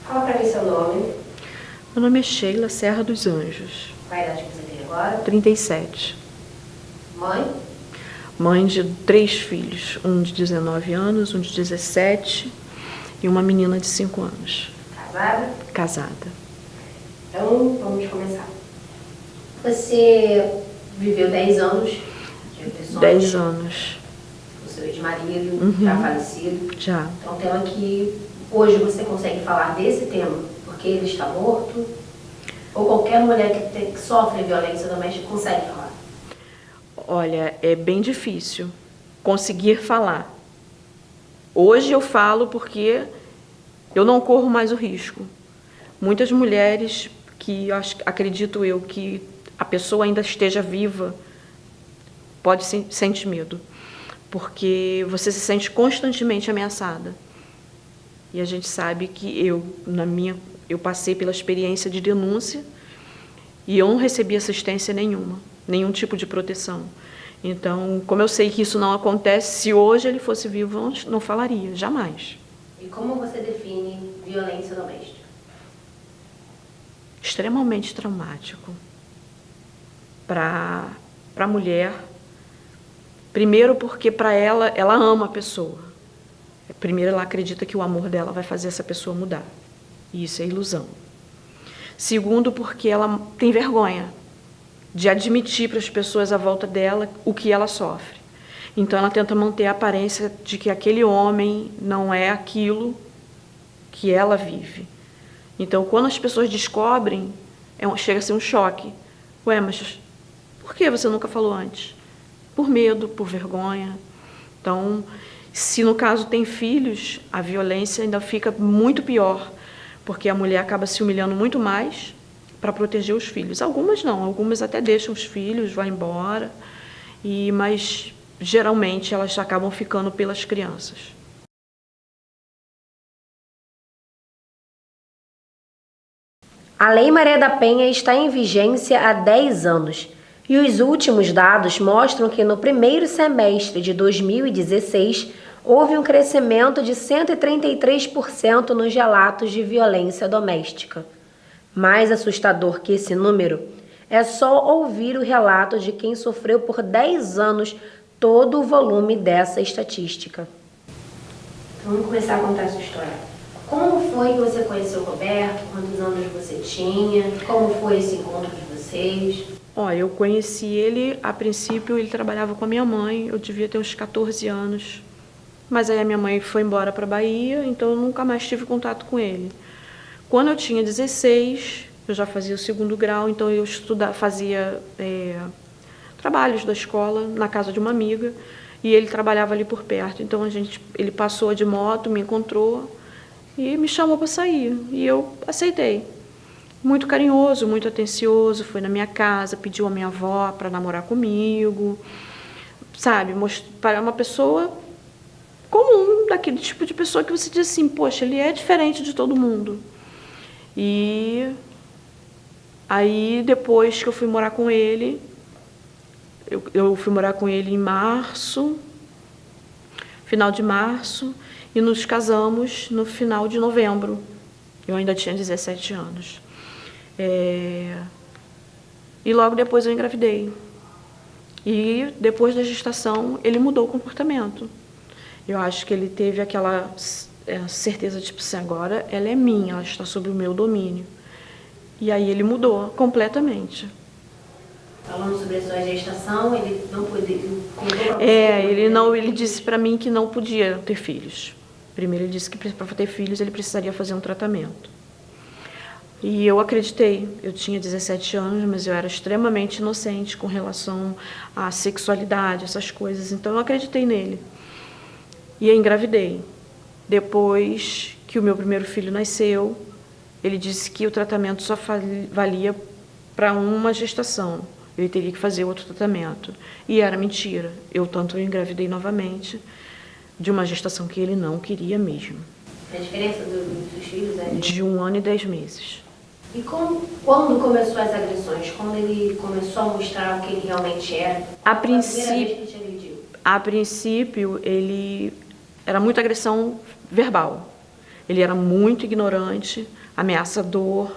Fala pra mim seu nome. Meu nome é Sheila Serra dos Anjos. Qual a idade que você tem agora? 37. Mãe? Mãe de 3 filhos, um de 19 anos, um de 17 e uma menina de 5 anos. Casada? Casada. Então, vamos começar. Você viveu 10 anos de depressões. 10 anos. O seu ex-marido já falecido. Já. Então, é um tema que hoje você consegue falar desse tema porque ele está morto? Ou qualquer mulher que sofre violência doméstica consegue falar? Olha, é bem difícil conseguir falar. Hoje eu falo porque eu não corro mais o risco. Muitas mulheres que acredito eu que a pessoa ainda esteja viva pode sentir medo, porque você se sente constantemente ameaçada. E a gente sabe que eu passei pela experiência de denúncia e eu não recebi assistência nenhuma, nenhum tipo de proteção. Então, como eu sei que isso não acontece, se hoje ele fosse vivo, eu não falaria, jamais. E como você define violência doméstica? Extremamente traumático para a mulher. Primeiro porque para ela ama a pessoa. Primeiro ela acredita que o amor dela vai fazer essa pessoa mudar. E isso é ilusão. Segundo porque ela tem vergonha de admitir para as pessoas à volta dela o que ela sofre. Então ela tenta manter a aparência de que aquele homem não é aquilo que ela vive. Então quando as pessoas descobrem, chega a ser um choque. Ué, mas por que você nunca falou antes? Por medo, por vergonha. Então, se no caso tem filhos, a violência ainda fica muito pior, porque a mulher acaba se humilhando muito mais para proteger os filhos. Algumas não, algumas até deixam os filhos, vão embora, mas geralmente elas acabam ficando pelas crianças. A Lei Maria da Penha está em vigência há 10 anos e os últimos dados mostram que no primeiro semestre de 2016 houve um crescimento de 133% nos relatos de violência doméstica. Mais assustador que esse número é só ouvir o relato de quem sofreu por 10 anos todo o volume dessa estatística. Então, vamos começar a contar essa história. Como foi que você conheceu o Roberto? Quantos anos você tinha? Como foi esse encontro de vocês? Olha, eu conheci ele, a princípio ele trabalhava com a minha mãe, eu devia ter uns 14 anos. Mas aí a minha mãe foi embora para a Bahia, então eu nunca mais tive contato com ele. Quando eu tinha 16, eu já fazia o 2º grau, então eu fazia trabalhos da escola na casa de uma amiga, e ele trabalhava ali por perto. Então ele passou de moto, me encontrou e me chamou para sair, e eu aceitei. Muito carinhoso, muito atencioso, foi na minha casa, pediu a minha avó para namorar comigo, sabe, para uma pessoa comum, daquele tipo de pessoa que você diz assim, poxa, ele é diferente de todo mundo. E aí, depois que eu fui morar com ele, eu fui morar com ele em março, final de março, e nos casamos no final de novembro. Eu ainda tinha 17 anos. E logo depois eu engravidei. E depois da gestação, ele mudou o comportamento. Eu acho que ele teve aquela certeza, tipo assim, agora ela é minha, ela está sob o meu domínio. E aí ele mudou completamente. Falando sobre a sua gestação, ele não podia... Ele disse para mim que não podia ter filhos. Primeiro ele disse que para ter filhos ele precisaria fazer um tratamento. E eu acreditei. Eu tinha 17 anos, mas eu era extremamente inocente com relação à sexualidade, essas coisas. Então eu acreditei nele. E eu engravidei. Depois que o meu primeiro filho nasceu, ele disse que o tratamento só valia para uma gestação. Ele teria que fazer outro tratamento. E era mentira. Eu engravidei novamente de uma gestação que ele não queria mesmo. A diferença dos filhos é? De 1 ano e 10 meses. E quando começou as agressões? Quando ele começou a mostrar o que ele realmente era? A princípio, ele era muita agressão verbal. Ele era muito ignorante, ameaçador.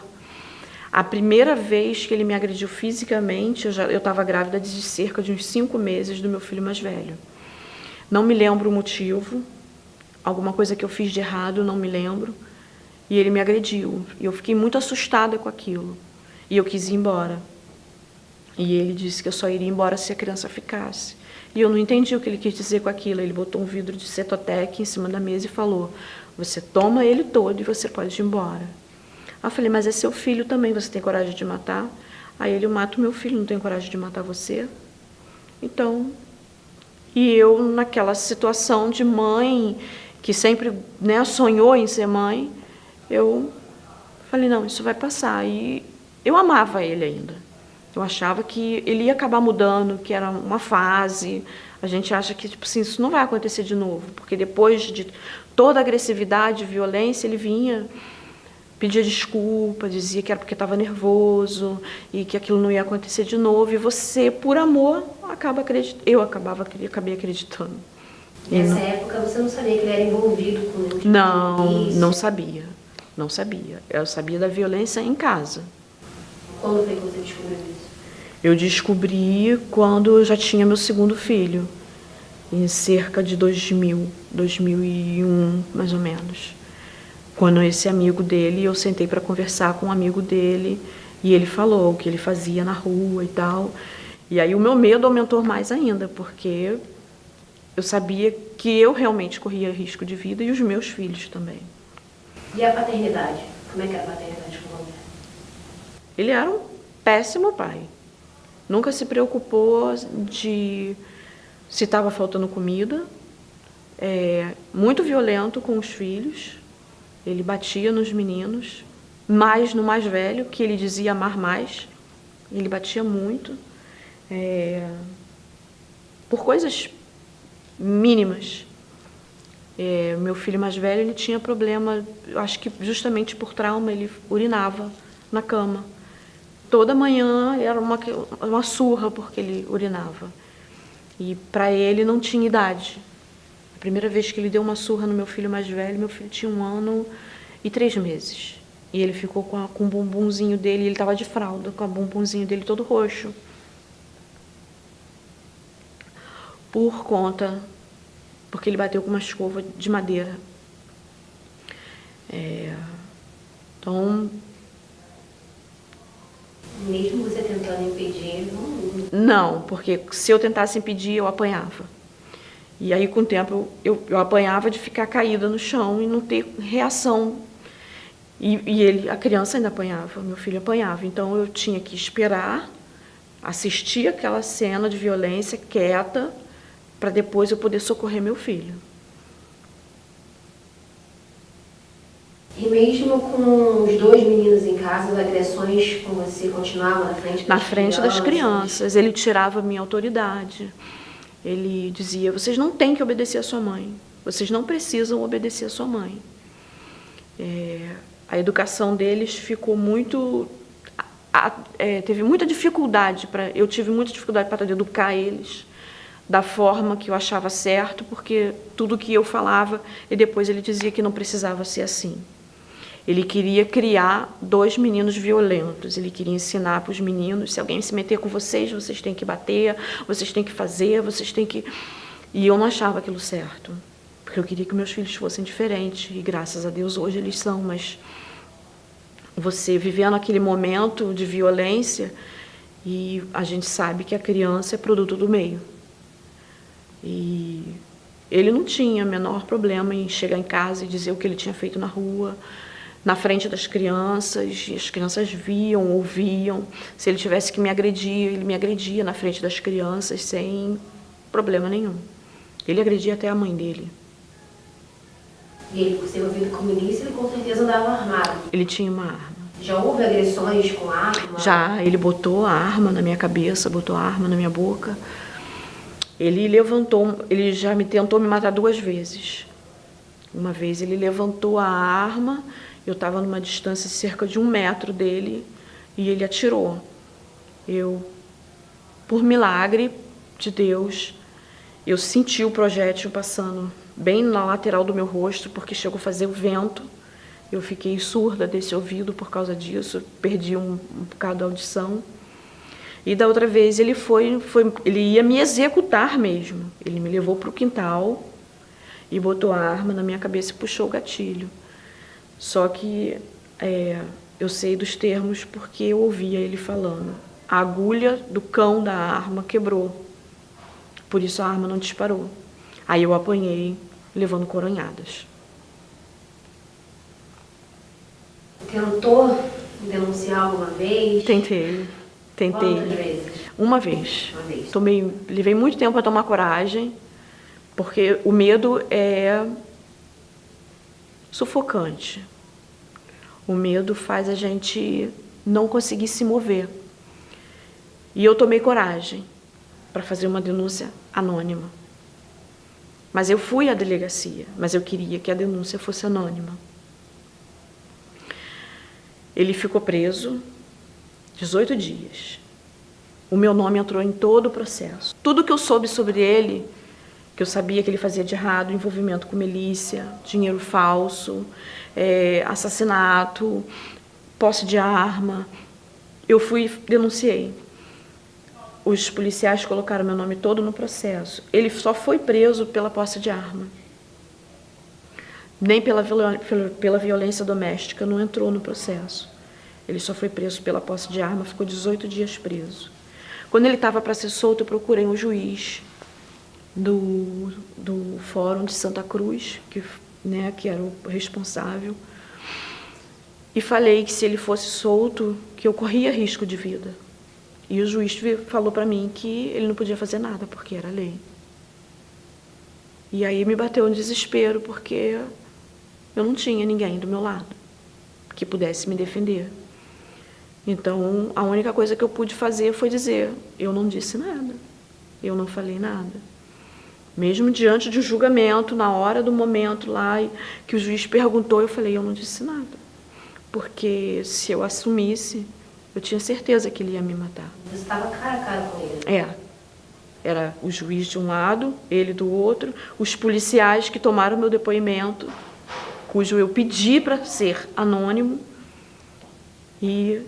A primeira vez que ele me agrediu fisicamente, eu estava grávida de cerca de uns 5 meses do meu filho mais velho. Não me lembro o motivo, alguma coisa que eu fiz de errado, não me lembro. E ele me agrediu. E eu fiquei muito assustada com aquilo. E eu quis ir embora. E ele disse que eu só iria embora se a criança ficasse. E eu não entendi o que ele quis dizer com aquilo. Ele botou um vidro de Cetotec em cima da mesa e falou: você toma ele todo e você pode ir embora. Aí eu falei: mas é seu filho também, você tem coragem de matar? Aí ele: eu mato meu filho, não tenho coragem de matar você? Então, e eu naquela situação de mãe, que sempre, né, sonhou em ser mãe, eu falei: não, isso vai passar. E eu amava ele ainda. Eu achava que ele ia acabar mudando, que era uma fase. A gente acha que, tipo assim, isso não vai acontecer de novo, porque depois de toda a agressividade, violência, ele vinha, pedia desculpa, dizia que era porque estava nervoso e que aquilo não ia acontecer de novo. E você, por amor, acabei acreditando. Nessa época você não sabia que ele era envolvido com nenhum tipo de Não sabia. Não sabia. Eu sabia da violência em casa. Quando foi que você descobriu isso? Eu descobri quando eu já tinha meu segundo filho, em cerca de 2001, mais ou menos. Quando esse amigo dele, eu sentei para conversar com um amigo dele, e ele falou o que ele fazia na rua e tal. E aí o meu medo aumentou mais ainda, porque eu sabia que eu realmente corria risco de vida e os meus filhos também. E a paternidade? Como é que era a paternidade com você? Ele era um péssimo pai. Nunca se preocupou de se estava faltando comida. Muito violento com os filhos. Ele batia nos meninos, mais no mais velho, que ele dizia amar mais. Ele batia muito. Por coisas mínimas. Meu filho mais velho, ele tinha problema, eu acho que justamente por trauma, ele urinava na cama. Toda manhã era uma surra porque ele urinava. E para ele não tinha idade. A primeira vez que ele deu uma surra no meu filho mais velho, meu filho tinha 1 ano e 3 meses. E ele ficou com o bumbumzinho dele, ele estava de fralda, com o bumbumzinho dele todo roxo. Porque ele bateu com uma escova de madeira. Então... Mesmo você tentando impedir, Não, porque se eu tentasse impedir, eu apanhava. E aí, com o tempo, eu apanhava de ficar caída no chão e não ter reação. E a criança ainda apanhava, meu filho apanhava. Então, eu tinha que esperar, assistir aquela cena de violência quieta, para depois eu poder socorrer meu filho. E mesmo com os 2 meninos em casa, as agressões com você continuavam na frente das crianças. Ele tirava a minha autoridade. Ele dizia: vocês não têm que obedecer a sua mãe. Vocês não precisam obedecer a sua mãe. A educação deles ficou muito... teve muita dificuldade. Eu tive muita dificuldade para educar eles da forma que eu achava certo, porque tudo que eu falava, e depois ele dizia que não precisava ser assim. Ele queria criar 2 meninos violentos. Ele queria ensinar para os meninos: se alguém se meter com vocês, vocês têm que bater, vocês têm que fazer, vocês têm que... E eu não achava aquilo certo, porque eu queria que meus filhos fossem diferentes, e graças a Deus hoje eles são, mas você vivendo aquele momento de violência, e a gente sabe que a criança é produto do meio. E ele não tinha o menor problema em chegar em casa e dizer o que ele tinha feito na rua, na frente das crianças, e as crianças viam, ouviam. Se ele tivesse que me agredir, ele me agredia na frente das crianças sem problema nenhum. Ele agredia até a mãe dele. E ele, por ser envolvido com milícia, ele com certeza andava armado. Ele tinha uma arma. Já houve agressões com arma? Já, ele botou a arma na minha cabeça, botou a arma na minha boca. Ele já tentou me matar 2 vezes. Uma vez ele levantou a arma, eu estava numa distância de cerca de 1 metro dele, e ele atirou. Por milagre de Deus, eu senti o projétil passando bem na lateral do meu rosto, porque chegou a fazer o vento, Eu fiquei surda desse ouvido por causa disso, perdi um bocado da audição. E da outra vez ele ele ia me executar mesmo. Ele me levou para o quintal e botou a arma na minha cabeça e puxou o gatilho. Só que eu sei dos termos porque eu ouvia ele falando. A agulha do cão da arma quebrou, por isso a arma não disparou. Aí eu apanhei, levando coronhadas. Tentou denunciar alguma vez? Tentei. Quantas vezes? Uma vez. Uma vez. Levei muito tempo para tomar coragem, porque o medo é sufocante. O medo faz a gente não conseguir se mover. E eu tomei coragem para fazer uma denúncia anônima. Mas eu fui à delegacia, mas eu queria que a denúncia fosse anônima. Ele ficou preso 18 dias. O meu nome entrou em todo o processo. Tudo que eu soube sobre ele, que eu sabia que ele fazia de errado, envolvimento com milícia, dinheiro falso, assassinato, posse de arma, eu denunciei. Os policiais colocaram meu nome todo no processo. Ele só foi preso pela posse de arma. Nem pela violência doméstica, não entrou no processo. Ele só foi preso pela posse de arma, ficou 18 dias preso. Quando ele estava para ser solto, eu procurei um juiz do Fórum de Santa Cruz, que era o responsável, e falei que se ele fosse solto, que eu corria risco de vida. E o juiz falou para mim que ele não podia fazer nada, porque era lei. E aí me bateu um desespero, porque eu não tinha ninguém do meu lado que pudesse me defender. Então, a única coisa que eu pude fazer foi dizer, eu não disse nada, eu não falei nada. Mesmo diante de um julgamento, na hora do momento lá, que o juiz perguntou, eu falei, eu não disse nada. Porque se eu assumisse, eu tinha certeza que ele ia me matar. Você estava cara a cara com ele? Era o juiz de um lado, ele do outro, os policiais que tomaram meu depoimento, cujo eu pedi para ser anônimo, e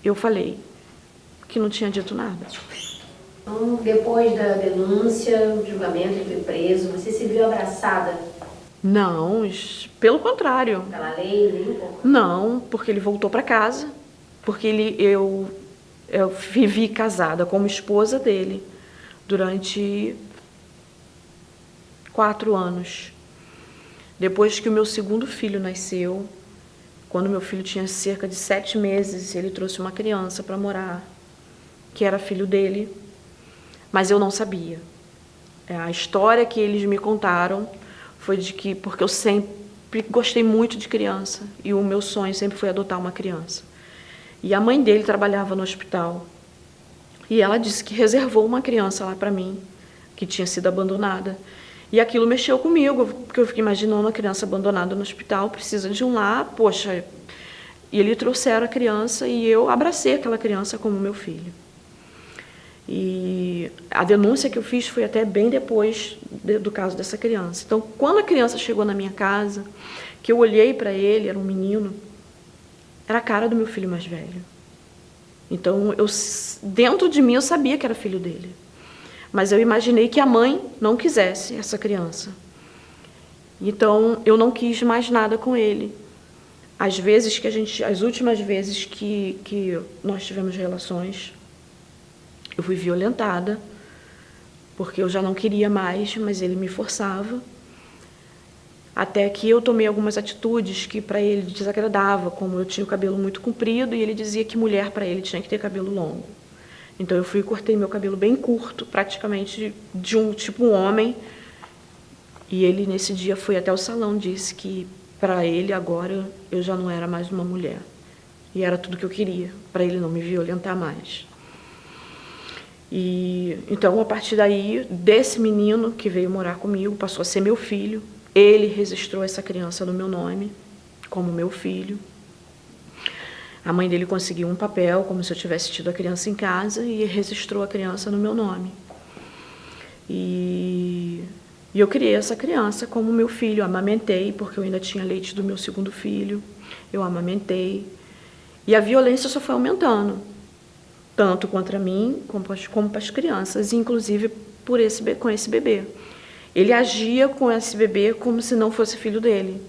eu falei que não tinha dito nada. Então, depois da denúncia, o julgamento, ele foi preso, você se viu abraçada? Não, pelo contrário. Pela lei, nem um pouco? Não, porque ele voltou para casa, porque eu vivi casada como esposa dele durante 4 anos. Depois que o meu segundo filho nasceu, quando meu filho tinha cerca de 7 meses, ele trouxe uma criança para morar, que era filho dele, mas eu não sabia. A história que eles me contaram foi de que, porque eu sempre gostei muito de criança, e o meu sonho sempre foi adotar uma criança. E a mãe dele trabalhava no hospital, e ela disse que reservou uma criança lá para mim, que tinha sido abandonada. E aquilo mexeu comigo, porque eu fiquei imaginando uma criança abandonada no hospital, precisa de um lar, poxa. E eles trouxeram a criança e eu abracei aquela criança como meu filho. E a denúncia que eu fiz foi até bem depois do caso dessa criança. Então, quando a criança chegou na minha casa, que eu olhei para ele, era um menino, era a cara do meu filho mais velho. Então, dentro de mim, eu sabia que era filho dele. Mas eu imaginei que a mãe não quisesse essa criança. Então, eu não quis mais nada com ele. As últimas vezes que nós tivemos relações, eu fui violentada, porque eu já não queria mais, mas ele me forçava. Até que eu tomei algumas atitudes que para ele desagradava, como eu tinha o cabelo muito comprido e ele dizia que mulher para ele tinha que ter cabelo longo. Então eu fui e cortei meu cabelo bem curto, praticamente de um homem. E ele nesse dia foi até o salão, disse que para ele agora eu já não era mais uma mulher. E era tudo que eu queria, para ele não me violentar mais. E então a partir daí, desse menino que veio morar comigo, passou a ser meu filho. Ele registrou essa criança no meu nome, como meu filho. A mãe dele conseguiu um papel, como se eu tivesse tido a criança em casa, e registrou a criança no meu nome. E E eu criei essa criança como meu filho, amamentei, porque eu ainda tinha leite do meu segundo filho, eu amamentei. E a violência só foi aumentando, tanto contra mim como para as crianças, inclusive com esse bebê. Ele agia com esse bebê como se não fosse filho dele.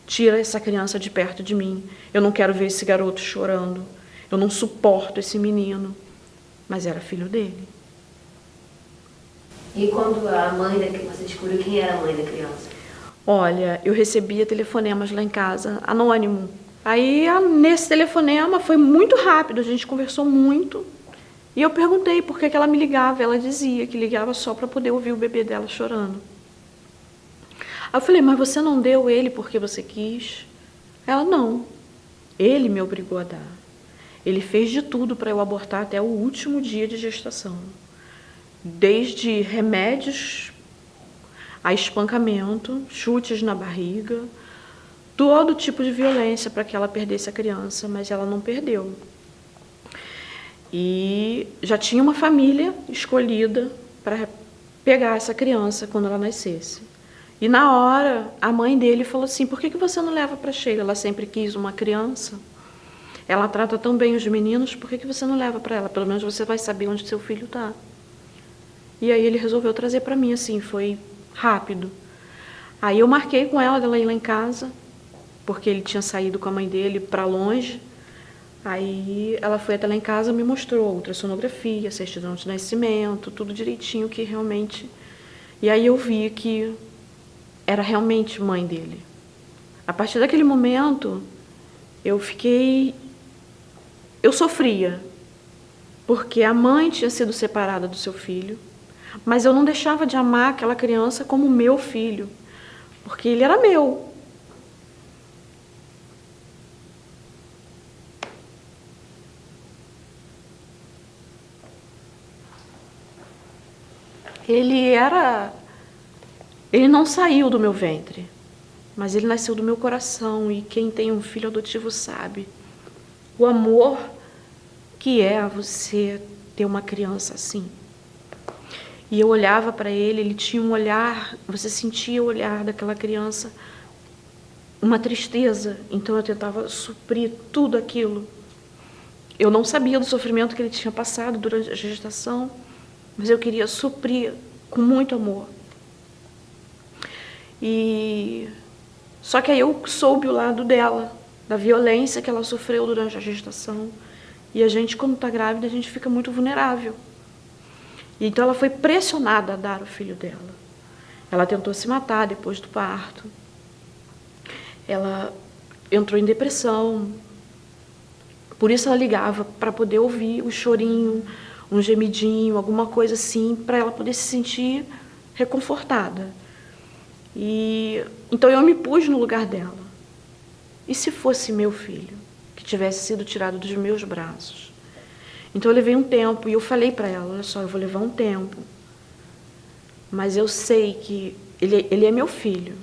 Tira essa criança de perto de mim. Eu não quero ver esse garoto chorando. Eu não suporto esse menino. Mas era filho dele. E quando a mãe da criança, você descobriu quem era a mãe da criança? Olha, eu recebia telefonemas lá em casa, anônimo. Aí, nesse telefonema, foi muito rápido, a gente conversou muito. E eu perguntei por que ela me ligava. Ela dizia que ligava só para poder ouvir o bebê dela chorando. Aí eu falei, mas você não deu ele porque você quis? Ela, não. Ele me obrigou a dar. Ele fez de tudo para eu abortar até o último dia de gestação. Desde remédios a espancamento, chutes na barriga, todo tipo de violência para que ela perdesse a criança, mas ela não perdeu. E já tinha uma família escolhida para pegar essa criança quando ela nascesse. E na hora, a mãe dele falou assim, por que você não leva para Sheila? Ela sempre quis uma criança. Ela trata tão bem os meninos, por que você não leva para ela? Pelo menos você vai saber onde seu filho está. E aí ele resolveu trazer para mim, assim, foi rápido. Aí eu marquei com ela, dela ir lá em casa, porque ele tinha saído com a mãe dele para longe. Aí ela foi até lá em casa, me mostrou a ultrassonografia, a certidão de nascimento, tudo direitinho que realmente... E aí eu vi que era realmente mãe dele. A partir daquele momento, eu sofria, porque a mãe tinha sido separada do seu filho, mas eu não deixava de amar aquela criança como meu filho, porque ele era meu. Ele não saiu do meu ventre, mas ele nasceu do meu coração, e quem tem um filho adotivo sabe o amor que é você ter uma criança assim. E eu olhava para ele, ele tinha um olhar, você sentia o olhar daquela criança, uma tristeza, então eu tentava suprir tudo aquilo. Eu não sabia do sofrimento que ele tinha passado durante a gestação, mas eu queria suprir com muito amor. Só que aí eu soube o lado dela, da violência que ela sofreu durante a gestação. E a gente, quando está grávida, a gente fica muito vulnerável. Então ela foi pressionada a dar o filho dela. Ela tentou se matar depois do parto. Ela entrou em depressão. Por isso ela ligava, para poder ouvir o chorinho, um gemidinho, alguma coisa assim, para ela poder se sentir reconfortada. Então eu me pus no lugar dela. E se fosse meu filho, que tivesse sido tirado dos meus braços? Então eu levei um tempo e eu falei para ela, olha só, eu vou levar um tempo, mas eu sei que ele é meu filho.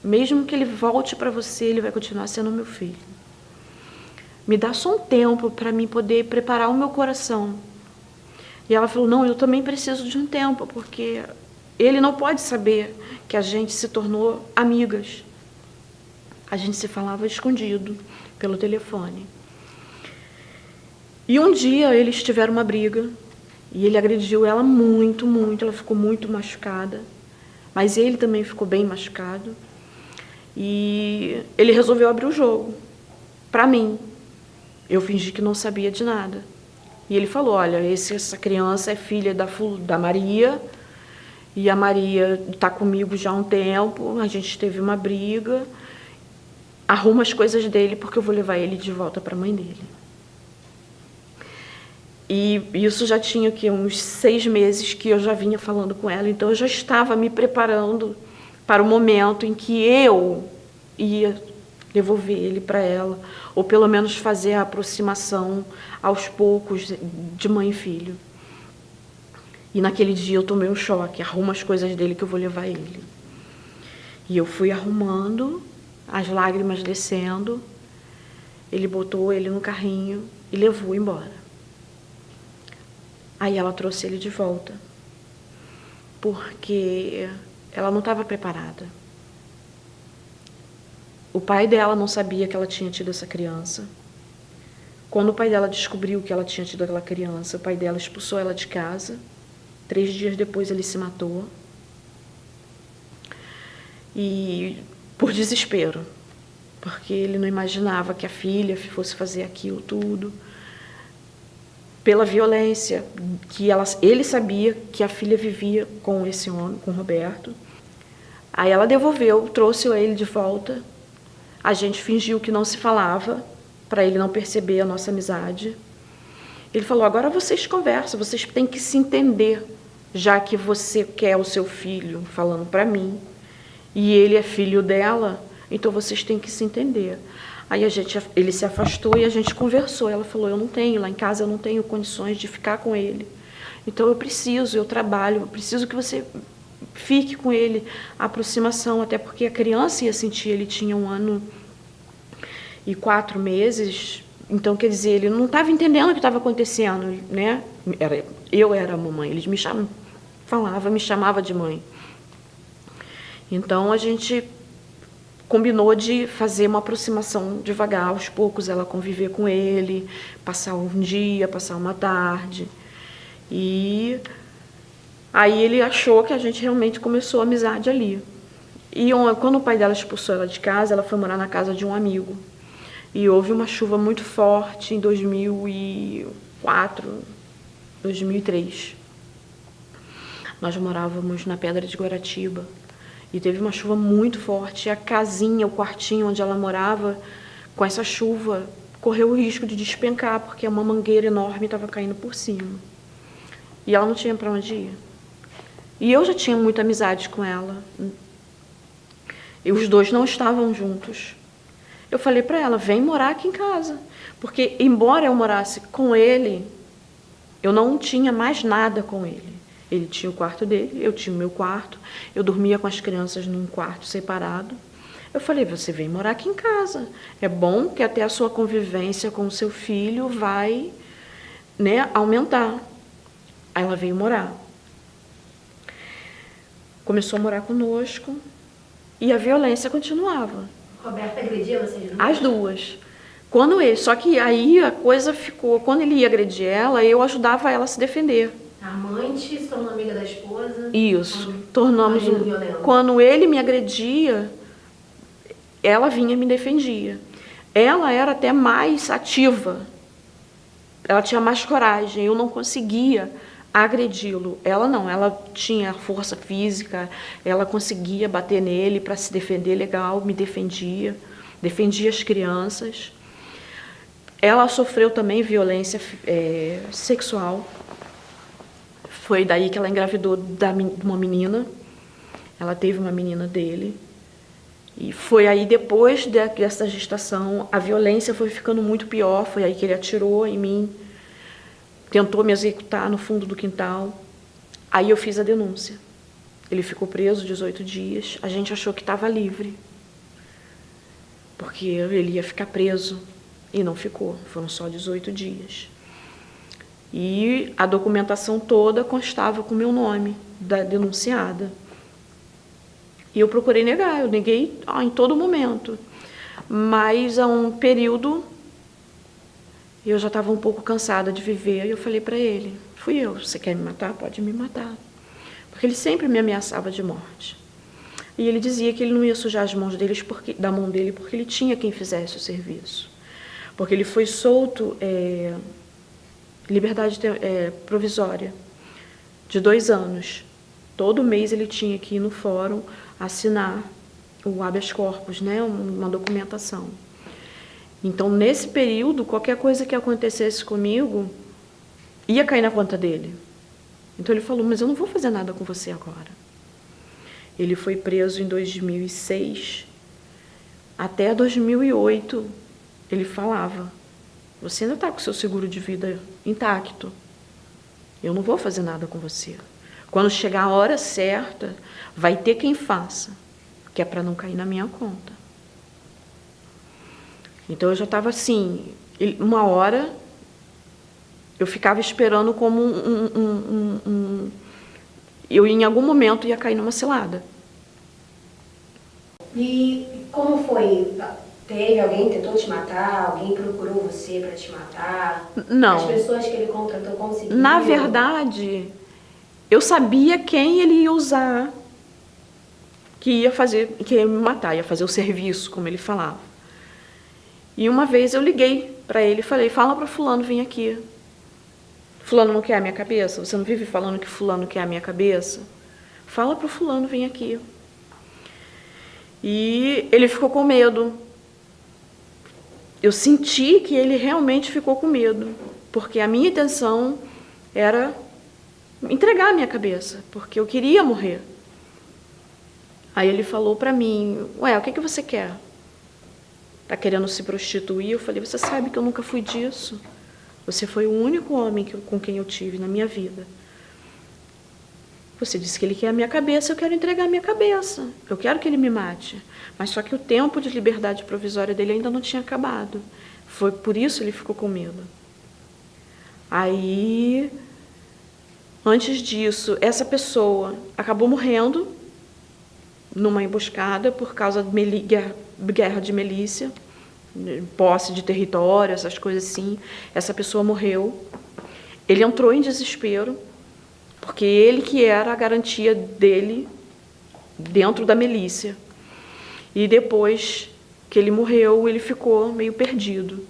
Mesmo que ele volte para você, ele vai continuar sendo meu filho. Me dá só um tempo para mim poder preparar o meu coração. E ela falou, não, eu também preciso de um tempo, porque ele não pode saber que a gente se tornou amigas. A gente se falava escondido pelo telefone. E um dia eles tiveram uma briga, e ele agrediu ela muito, muito, ela ficou muito machucada, mas ele também ficou bem machucado, e ele resolveu abrir o jogo, para mim. Eu fingi que não sabia de nada. E ele falou, olha, essa criança é filha da Maria, e a Maria está comigo já há um tempo, a gente teve uma briga, arruma as coisas dele porque eu vou levar ele de volta para a mãe dele. E isso já tinha uns 6 meses que eu já vinha falando com ela, então eu já estava me preparando para o momento em que eu ia devolver ele para ela, ou pelo menos fazer a aproximação aos poucos de mãe e filho. E naquele dia eu tomei um choque, arruma as coisas dele que eu vou levar ele. E eu fui arrumando, as lágrimas descendo, ele botou ele no carrinho e levou embora. Aí ela trouxe ele de volta, porque ela não estava preparada. O pai dela não sabia que ela tinha tido essa criança. Quando o pai dela descobriu que ela tinha tido aquela criança, o pai dela expulsou ela de casa. 3 dias depois ele se matou. E por desespero, porque ele não imaginava que a filha fosse fazer aquilo tudo. Pela violência, que ele sabia que a filha vivia com esse homem, com o Roberto. Aí ela devolveu, trouxe ele de volta. A gente fingiu que não se falava, para ele não perceber a nossa amizade. Ele falou, agora vocês conversam, vocês têm que se entender, já que você quer o seu filho, falando para mim, e ele é filho dela, então vocês têm que se entender. Aí ele se afastou e a gente conversou. Ela falou, lá em casa eu não tenho condições de ficar com ele. Então eu trabalho, eu preciso que você fique com ele, a aproximação, até porque a criança ia sentir, ele tinha 1 ano e 4 meses, então, quer dizer, ele não estava entendendo o que estava acontecendo, né? Eu era a mamãe, eles me chamava de mãe. Então, a gente combinou de fazer uma aproximação devagar, aos poucos, ela conviver com ele, passar um dia, passar uma tarde. E aí ele achou que a gente realmente começou a amizade ali. E quando o pai dela expulsou ela de casa, ela foi morar na casa de um amigo. E houve uma chuva muito forte em 2004, 2003. Nós morávamos na Pedra de Guaratiba. E teve uma chuva muito forte. E a casinha, o quartinho onde ela morava, com essa chuva, correu o risco de despencar, porque uma mangueira enorme estava caindo por cima. E ela não tinha para onde ir. E eu já tinha muita amizade com ela. E os dois não estavam juntos. Eu falei para ela, vem morar aqui em casa. Porque, embora eu morasse com ele, eu não tinha mais nada com ele. Ele tinha o quarto dele, eu tinha o meu quarto. Eu dormia com as crianças num quarto separado. Eu falei, você vem morar aqui em casa. É bom que até a sua convivência com o seu filho vai, né, aumentar. Aí ela veio morar. Começou a morar conosco e a violência continuava. Roberto agredia vocês duas? As duas. Só que aí a coisa ficou, quando ele ia agredir ela, eu ajudava ela a se defender. A amante se tornou amiga da esposa? Isso. Tornamos quando ele me agredia, ela vinha e me defendia. Ela era até mais ativa. Ela tinha mais coragem. Eu não conseguia agredi-lo. Ela não, ela tinha força física, ela conseguia bater nele para se defender legal, me defendia as crianças. Ela sofreu também violência sexual. Foi daí que ela engravidou de uma menina. Ela teve uma menina dele. E foi aí, depois dessa gestação, a violência foi ficando muito pior. Foi aí que ele atirou em mim. Tentou me executar no fundo do quintal. Aí eu fiz a denúncia. Ele ficou preso 18 dias. A gente achou que estava livre, porque ele ia ficar preso. E não ficou. Foram só 18 dias. E a documentação toda constava com o meu nome, da denunciada. E eu procurei negar. Eu neguei em todo momento. Mas, há um período, eu já estava um pouco cansada de viver, e eu falei para ele, fui eu, você quer me matar? Pode me matar. Porque ele sempre me ameaçava de morte. E ele dizia que ele não ia sujar as mãos da mão dele porque ele tinha quem fizesse o serviço. Porque ele foi solto, liberdade provisória, de 2 anos. Todo mês ele tinha que ir no fórum assinar o habeas corpus, né, uma documentação. Então, nesse período, qualquer coisa que acontecesse comigo ia cair na conta dele. Então, ele falou, mas eu não vou fazer nada com você agora. Ele foi preso em 2006. Até 2008, ele falava, você ainda está com o seu seguro de vida intacto. Eu não vou fazer nada com você. Quando chegar a hora certa, vai ter quem faça, que é para não cair na minha conta. Então, eu já estava assim, uma hora, eu ficava esperando como eu em algum momento ia cair numa cilada. E como foi? Teve alguém que tentou te matar? Alguém procurou você para te matar? Não. As pessoas que ele contratou conseguiram? Na verdade, eu sabia quem ele ia usar, que ia me matar, ia fazer o serviço, como ele falava. E uma vez eu liguei para ele e falei, fala para fulano vir aqui. Fulano não quer a minha cabeça? Você não vive falando que fulano quer a minha cabeça? Fala para o fulano vir aqui. E ele ficou com medo. Eu senti que ele realmente ficou com medo, porque a minha intenção era entregar a minha cabeça, porque eu queria morrer. Aí ele falou para mim, ué, o que você quer? Tá querendo se prostituir? Eu falei, você sabe que eu nunca fui disso. Você foi o único homem com quem eu tive na minha vida. Você disse que ele quer a minha cabeça, eu quero entregar a minha cabeça. Eu quero que ele me mate. Mas só que o tempo de liberdade provisória dele ainda não tinha acabado. Foi por isso que ele ficou com medo. Aí, antes disso, essa pessoa acabou morrendo numa emboscada por causa de guerra de milícia, posse de território, essas coisas assim. Essa pessoa morreu. Ele entrou em desespero, porque ele que era a garantia dele dentro da milícia. E depois que ele morreu, ele ficou meio perdido.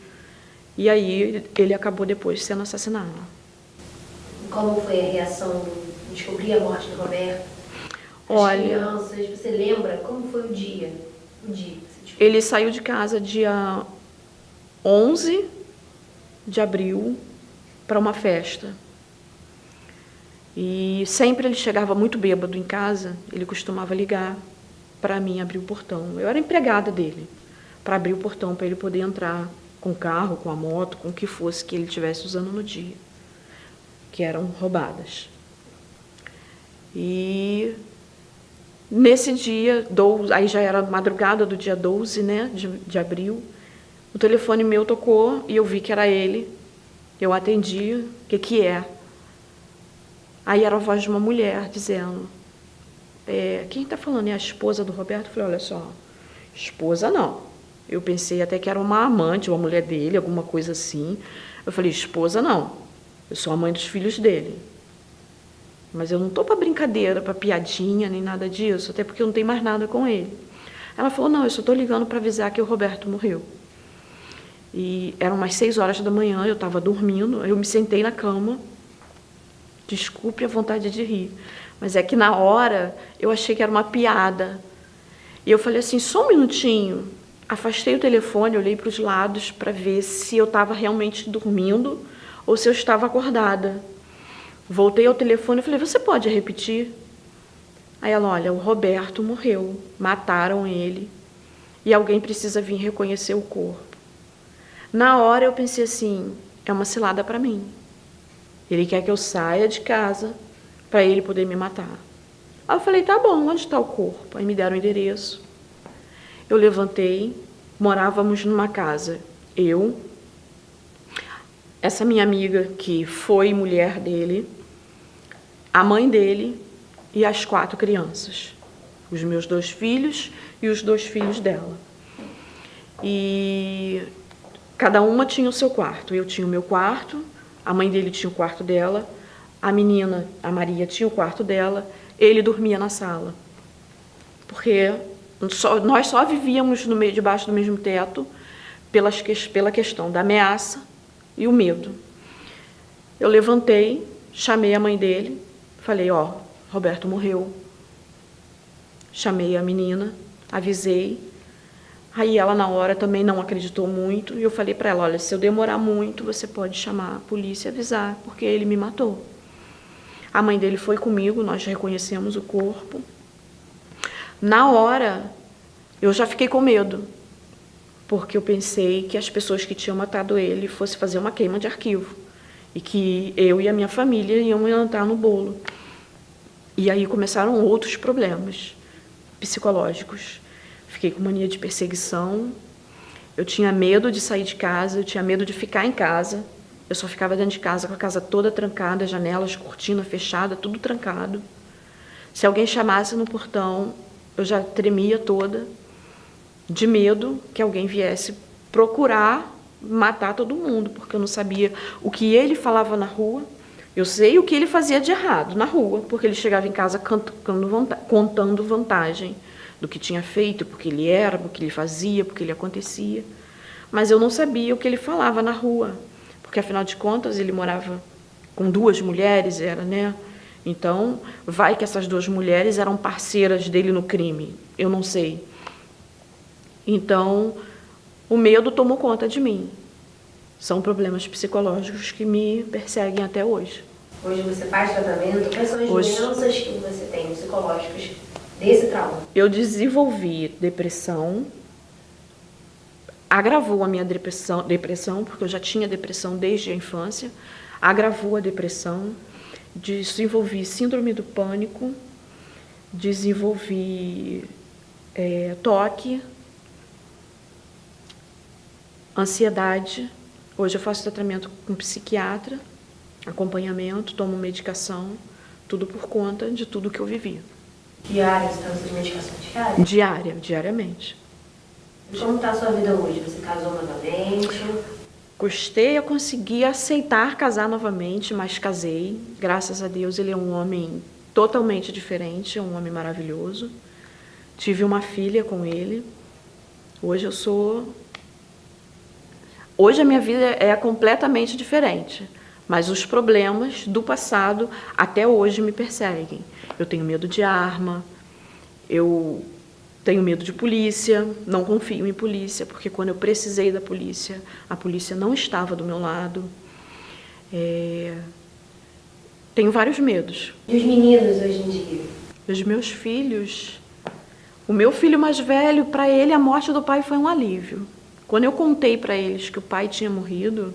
E aí ele acabou depois sendo assassinado. Como foi a reação de descobrir a morte do Roberto? Olha, As crianças, você lembra como foi o dia? Ele saiu de casa dia 11 de abril para uma festa. E sempre ele chegava muito bêbado em casa, ele costumava ligar para mim abrir o portão. Eu era empregada dele, para abrir o portão, para ele poder entrar com o carro, com a moto, com o que fosse que ele estivesse usando no dia, que eram roubadas. E nesse dia, aí já era madrugada do dia 12, né, de abril, o telefone meu tocou e eu vi que era ele. Eu atendi, o que é? Aí era a voz de uma mulher dizendo, quem está falando é a esposa do Roberto? Eu falei, olha só, esposa não. Eu pensei até que era uma amante, uma mulher dele, alguma coisa assim. Eu falei, esposa não, eu sou a mãe dos filhos dele. Mas eu não estou para brincadeira, para piadinha, nem nada disso, até porque eu não tenho mais nada com ele. Ela falou, não, eu só estou ligando para avisar que o Roberto morreu. E eram umas 6 horas da manhã, eu estava dormindo, eu me sentei na cama. Desculpe a vontade de rir, mas é que na hora eu achei que era uma piada. E eu falei assim, só um minutinho. Afastei o telefone, olhei para os lados para ver se eu estava realmente dormindo ou se eu estava acordada. Voltei ao telefone e falei, você pode repetir? Aí ela, olha, o Roberto morreu, mataram ele e alguém precisa vir reconhecer o corpo. Na hora eu pensei assim, é uma cilada para mim. Ele quer que eu saia de casa para ele poder me matar. Aí eu falei, tá bom, onde está o corpo? Aí me deram o endereço. Eu levantei, morávamos numa casa. Eu, essa minha amiga que foi mulher dele, a mãe dele e as 4 crianças. Os meus 2 filhos e os 2 filhos dela. E cada uma tinha o seu quarto. Eu tinha o meu quarto, a mãe dele tinha o quarto dela, a menina, a Maria, tinha o quarto dela, ele dormia na sala. Porque nós só vivíamos debaixo do mesmo teto pela questão da ameaça e o medo. Eu levantei, chamei a mãe dele, falei, Roberto morreu. Chamei a menina, avisei. Aí ela, na hora, também não acreditou muito. E eu falei para ela, olha, se eu demorar muito, você pode chamar a polícia e avisar, porque ele me matou. A mãe dele foi comigo, nós reconhecemos o corpo. Na hora, eu já fiquei com medo, porque eu pensei que as pessoas que tinham matado ele fossem fazer uma queima de arquivo. E que eu e a minha família iam entrar no bolo. E aí começaram outros problemas psicológicos. Fiquei com mania de perseguição, eu tinha medo de sair de casa, eu tinha medo de ficar em casa. Eu só ficava dentro de casa com a casa toda trancada, janelas, cortina fechada, tudo trancado. Se alguém chamasse no portão, eu já tremia toda. de medo que alguém viesse procurar matar todo mundo, porque eu não sabia o que ele falava na rua. Eu sei o que ele fazia de errado na rua, porque ele chegava em casa contando vantagem do que tinha feito, porque ele era, porque ele fazia, porque ele acontecia. Mas eu não sabia o que ele falava na rua, porque afinal de contas ele morava com 2 mulheres, né? Então, vai que essas 2 mulheres eram parceiras dele no crime, eu não sei. Então, o medo tomou conta de mim. São problemas psicológicos que me perseguem até hoje. Hoje você faz tratamento? Quais são as doenças que você tem psicológicas desse trauma? Eu desenvolvi depressão, agravou a minha depressão, porque eu já tinha depressão desde a infância, agravou a depressão, desenvolvi síndrome do pânico, desenvolvi toque, ansiedade. Hoje eu faço tratamento com psiquiatra, acompanhamento, tomo medicação, tudo por conta de tudo que eu vivi. Diária, você está usando medicação diária? Diariamente. E como está a sua vida hoje? Você casou novamente? Custei a conseguir aceitar casar novamente, mas casei. Graças a Deus, ele é um homem totalmente diferente, é um homem maravilhoso. Tive uma filha com ele. Hoje a minha vida é completamente diferente, mas os problemas do passado até hoje me perseguem. Eu tenho medo de arma, eu tenho medo de polícia, não confio em polícia, porque quando eu precisei da polícia, a polícia não estava do meu lado. Tenho vários medos. E os meninos hoje em dia? Os meus filhos... O meu filho mais velho, para ele, a morte do pai foi um alívio. Quando eu contei para eles que o pai tinha morrido,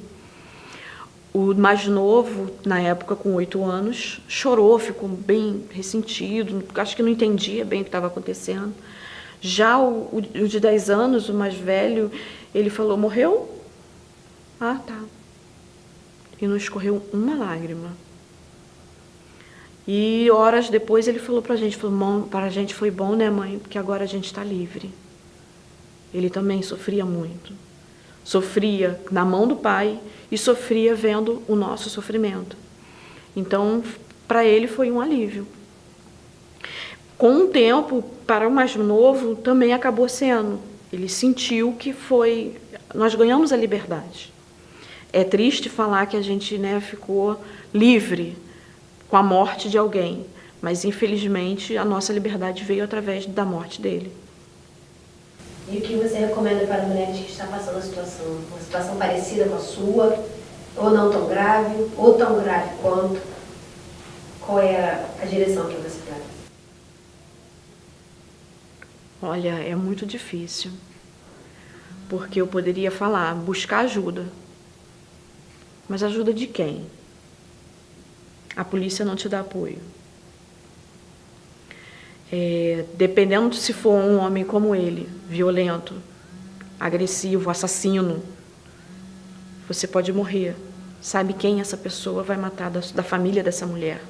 o mais novo, na época com 8 anos, chorou, ficou bem ressentido, acho que não entendia bem o que estava acontecendo. Já o de 10 anos, o mais velho, ele falou, morreu? Ah, tá. E não escorreu uma lágrima. E horas depois ele falou para a gente foi bom, né, mãe? Porque agora a gente está livre. Ele também sofria muito. Sofria na mão do pai e sofria vendo o nosso sofrimento. Então, para ele foi um alívio. Com o tempo, para o mais novo, também acabou sendo. Ele sentiu que foi... Nós ganhamos a liberdade. É triste falar que a gente, né, ficou livre com a morte de alguém, mas infelizmente a nossa liberdade veio através da morte dele. E o que você recomenda para mulheres que estão passando uma situação parecida com a sua, ou não tão grave, ou tão grave quanto? Qual é a direção que você dá? Olha, é muito difícil, porque eu poderia falar, buscar ajuda, mas ajuda de quem? A polícia não te dá apoio. Dependendo de se for um homem como ele, violento, agressivo, assassino, você pode morrer. Sabe quem essa pessoa vai matar da família dessa mulher,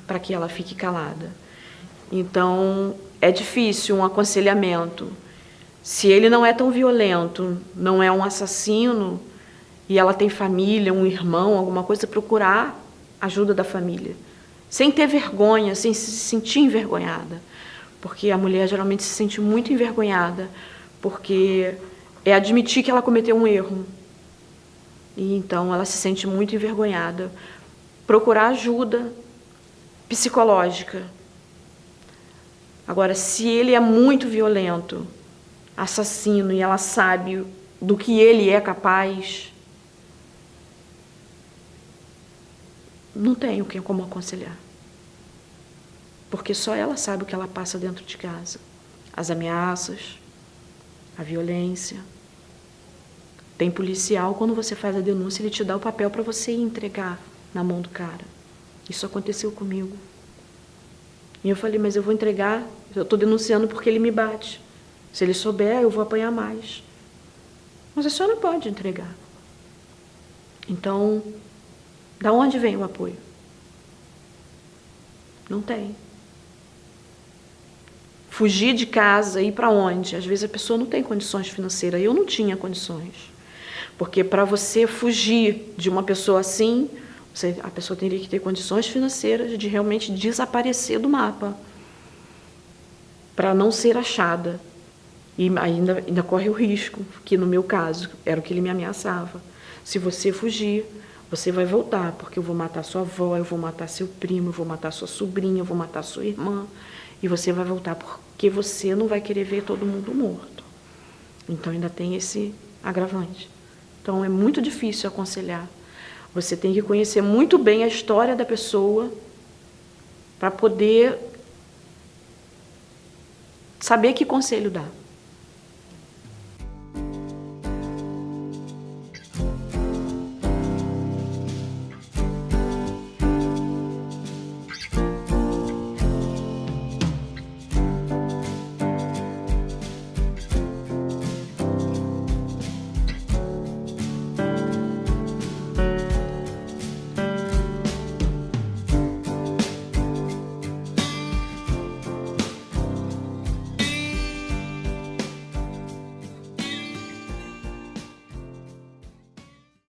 para que ela fique calada. Então, é difícil um aconselhamento. Se ele não é tão violento, não é um assassino, e ela tem família, um irmão, alguma coisa, procurar ajuda da família. Sem ter vergonha, sem se sentir envergonhada. Porque a mulher geralmente se sente muito envergonhada, porque é admitir que ela cometeu um erro. E então ela se sente muito envergonhada. Procurar ajuda psicológica. Agora, se ele é muito violento, assassino, e ela sabe do que ele é capaz, não tenho como aconselhar. Porque só ela sabe o que ela passa dentro de casa. As ameaças, a violência. Tem policial, quando você faz a denúncia, ele te dá o papel para você ir entregar na mão do cara. Isso aconteceu comigo. E eu falei, mas eu vou entregar, eu estou denunciando porque ele me bate. Se ele souber, eu vou apanhar mais. Mas a senhora não pode entregar. Então, da onde vem o apoio? Não tem. fugir de casa, ir para onde? Às vezes a pessoa não tem condições financeiras. Eu não tinha condições. Porque para você fugir de uma pessoa assim, a pessoa teria que ter condições financeiras de realmente desaparecer do mapa, para não ser achada. E ainda corre o risco, que no meu caso, era o que ele me ameaçava. Se você fugir, você vai voltar, porque eu vou matar sua avó, eu vou matar seu primo, eu vou matar sua sobrinha, eu vou matar sua irmã, e você vai voltar porque você não vai querer ver todo mundo morto. Então ainda tem esse agravante. Então é muito difícil aconselhar. Você tem que conhecer muito bem a história da pessoa para poder saber que conselho dar.